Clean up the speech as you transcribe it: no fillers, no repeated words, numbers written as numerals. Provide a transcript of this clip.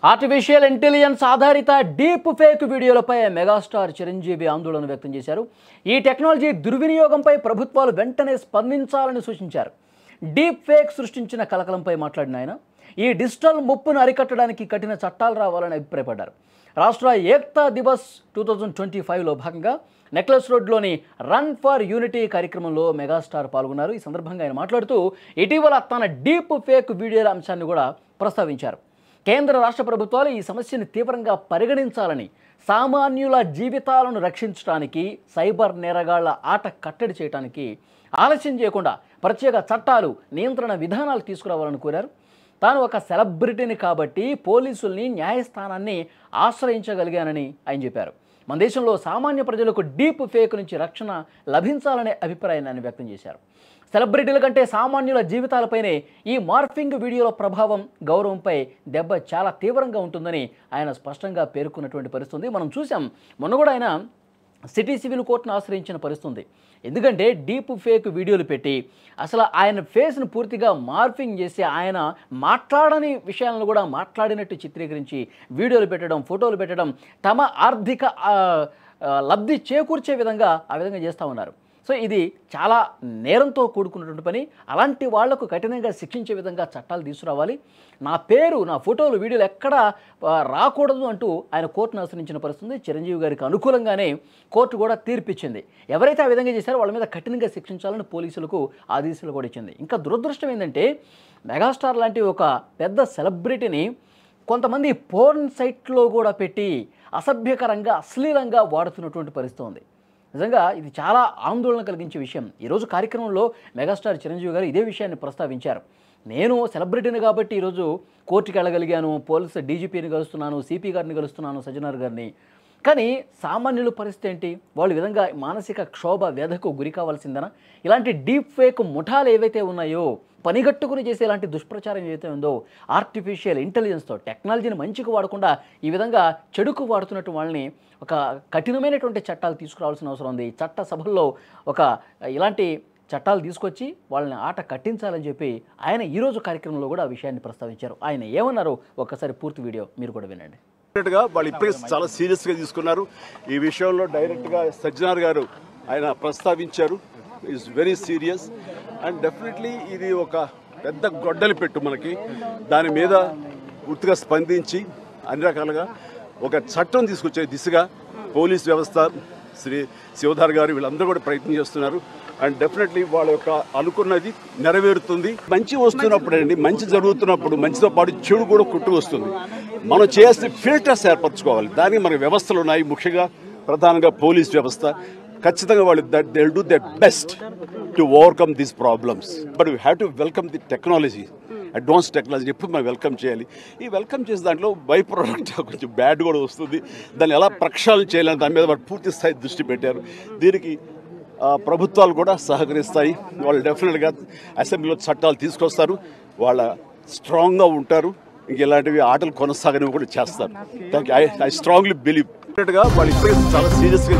Artificial intelligence ఆధారిత deep fake వీడియోలపై megastar Chiranjeevi ఆందోళన వ్యక్తం చేశారు. ఈ టెక్నాలజీ దుర్వినియోగంపై ప్రభుత్వాలు వెంటనే స్పందించాలని సూచించారు. డీప్ ఫేక్ సృష్టించిన కలకలంపై మాట్లాడిన ఆయన ఈ డిజిటల్ ముప్పును అరికట్టడానికి కఠిన చట్టాలు రావాలని అభిప్రాయపడ్డారు. రాష్ట్ర ఏక్తా దివస్ 2025లో భాగంగా నెక్లెస్ రోడ్లోని రన్ ఫర్ యూనిటీ కార్యక్రమంలో మెగాస్టార్ పాల్గొన్నారు. ఈ సందర్భంగా ఆయన మాట్లాడుతూ ఇటీవల తన డీప్ ఫేక్ వీడియోల అంశాన్ని కూడా ప్రస్తావించారు. కేంద్ర రాష్ట్ర ప్రభుత్వాలు ఈ సమస్యను తీవ్రంగా పరిగణించాలని, సామాన్యుల జీవితాలను రక్షించడానికి, సైబర్ నేరగాళ్ల ఆట కట్టడి చేయడానికి ఆలస్యం చేయకుండా ప్రత్యేక చట్టాలు, నియంత్రణ విధానాలు తీసుకురావాలని కోరారు. తాను ఒక సెలబ్రిటీని కాబట్టి పోలీసుల్ని, న్యాయస్థానాన్ని ఆశ్రయించగలిగానని ఆయన చెప్పారు. మన దేశంలో సామాన్య ప్రజలకు డీప్ ఫేక్ నుంచి రక్షణ లభించాలనే అభిప్రాయాన్ని ఆయన వ్యక్తం చేశారు. సెలబ్రిటీల కంటే సామాన్యుల జీవితాలపైనే ఈ మార్ఫింగ్ వీడియోల ప్రభావం, గౌరవంపై దెబ్బ చాలా తీవ్రంగా ఉంటుందని ఆయన స్పష్టంగా పేర్కొన్నటువంటి పరిస్థితి మనం చూసాం. మొన్న కూడా ఆయన సిటీ సివిల్ కోర్టును ఆశ్రయించిన పరిస్థితి. ఎందుకంటే డీప్ ఫేక్ వీడియోలు పెట్టి అసలు ఆయన ఫేస్ను పూర్తిగా మార్ఫింగ్ చేసి ఆయన మాట్లాడని విషయాలను కూడా మాట్లాడినట్టు చిత్రీకరించి వీడియోలు పెట్టడం, ఫోటోలు పెట్టడం, తమ ఆర్థిక లబ్ధి చేకూర్చే విధంగా ఆ విధంగా చేస్తూ ఉన్నారు. సో ఇది చాలా నేరంతో కూడుకున్నటువంటి పని. అలాంటి వాళ్లకు కఠినంగా శిక్షించే విధంగా చట్టాలు తీసుకురావాలి. నా పేరు, నా ఫోటోలు, వీడియోలు ఎక్కడా రాకూడదు అంటూ ఆయన కోర్టును ఆశ్రయించిన పరిస్థితి. చిరంజీవి గారికి అనుకూలంగానే కోర్టు కూడా తీర్పిచ్చింది. ఎవరైతే ఆ విధంగా చేశారో వాళ్ళ మీద కఠినంగా శిక్షించాలని పోలీసులకు ఆదేశాలు కూడా ఇచ్చింది. ఇంకా దురదృష్టం ఏంటంటే మెగాస్టార్ లాంటి ఒక పెద్ద సెలబ్రిటీని కొంతమంది పోర్న్ సైట్లో కూడా పెట్టి అసభ్యకరంగా, అశ్లీలంగా వాడుతున్నటువంటి పరిస్థితి ఉంది. నిజంగా ఇది చాలా ఆందోళన కలిగించే విషయం. ఈరోజు కార్యక్రమంలో మెగాస్టార్ చిరంజీవి గారు ఇదే విషయాన్ని ప్రస్తావించారు. నేను సెలబ్రిటీని కాబట్టి ఈరోజు కోర్టుకి వెళ్ళగలిగాను, పోలీసు డీజీపీని కలుస్తున్నాను, సిపి గారిని కలుస్తున్నాను, సజ్జనార్ గారిని. కానీ సామాన్యుల పరిస్థితి ఏంటి? వాళ్ళు ఈ విధంగా మానసిక క్షోభ, వ్యధకు గురి కావాల్సిందనా? ఇలాంటి డీప్ ఫేక్ ముఠాలు ఏవైతే ఉన్నాయో, పనిగట్టుకుని చేసే ఇలాంటి దుష్ప్రచారం ఏదైతే ఉందో, ఆర్టిఫిషియల్ ఇంటెలిజెన్స్తో టెక్నాలజీని మంచికి వాడకుండా ఈ విధంగా చెడుకు వాడుతున్నట్టు వాళ్ళని ఒక కఠినమైనటువంటి చట్టాలు తీసుకురావాల్సిన అవసరం ఉంది. చట్ట సభల్లో ఇలాంటి చట్టాలు తీసుకొచ్చి వాళ్ళని ఆట కట్టించాలని చెప్పి ఆయన ఈరోజు కార్యక్రమంలో కూడా ఆ విషయాన్ని ప్రస్తావించారు. ఆయన ఏమన్నారో ఒక్కసారి పూర్తి వీడియో మీరు కూడా వినండి. వాళ్ళు ఇప్పటికే చాలా సీరియస్గా తీసుకున్నారు. ఈ విషయంలో డైరెక్ట్గా సజ్జనార్ గారు ఆయన ప్రస్తావించారు. It's very serious and definitely ఇది ఒక పెద్ద గొడ్డలి పెట్టు మనకి. దాని మీద పూర్తిగా స్పందించి అన్ని రకాలుగా ఒక చట్టం తీసుకొచ్చే దిశగా పోలీస్ వ్యవస్థ, శ్రీ శివధార్ గారు వీళ్ళందరూ కూడా ప్రయత్నం చేస్తున్నారు. అండ్ డెఫినెట్లీ వాళ్ళ యొక్క అనుకున్నది నెరవేరుతుంది. మంచి వస్తున్నప్పుడు అండి, మంచి జరుగుతున్నప్పుడు మంచితో పాటు చెడు కూడా కుట్టు వస్తుంది. మనం చేయాల్సిన ఫిల్టర్స్ ఏర్పరచుకోవాలి. దానికి మన వ్యవస్థలు ఉన్నాయి. ముఖ్యంగా ప్రధానంగా పోలీస్ వ్యవస్థ ఖచ్చితంగా వాళ్ళు they will do there best to overcome these problems. But we have to welcome the technology, advance technology ఎప్పుడు మనం వెల్కమ్ చేయాలి. ఈ వెల్కమ్ చేసే దాంట్లో బై ప్రోడక్ట్ కొంచెం బ్యాడ్ కూడా వస్తుంది. దాన్ని ఎలా ప్రక్షాళన చేయాలని దాని మీద వాళ్ళు పూర్తి స్థాయి దృష్టి పెట్టారు. దీనికి ప్రభుత్వాలు కూడా సహకరిస్తాయి. వాళ్ళు డెఫినెట్గా అసెంబ్లీలో చట్టాలు తీసుకొస్తారు. వాళ్ళ స్ట్రాంగ్గా ఉంటారు. ఇంక ఇలాంటివి ఆటలు కొనసాగనివి కూడా చేస్తారు. I strongly believe. డెఫినెట్గా వాళ్ళు ఇప్పటికే చాలా సీరియస్గా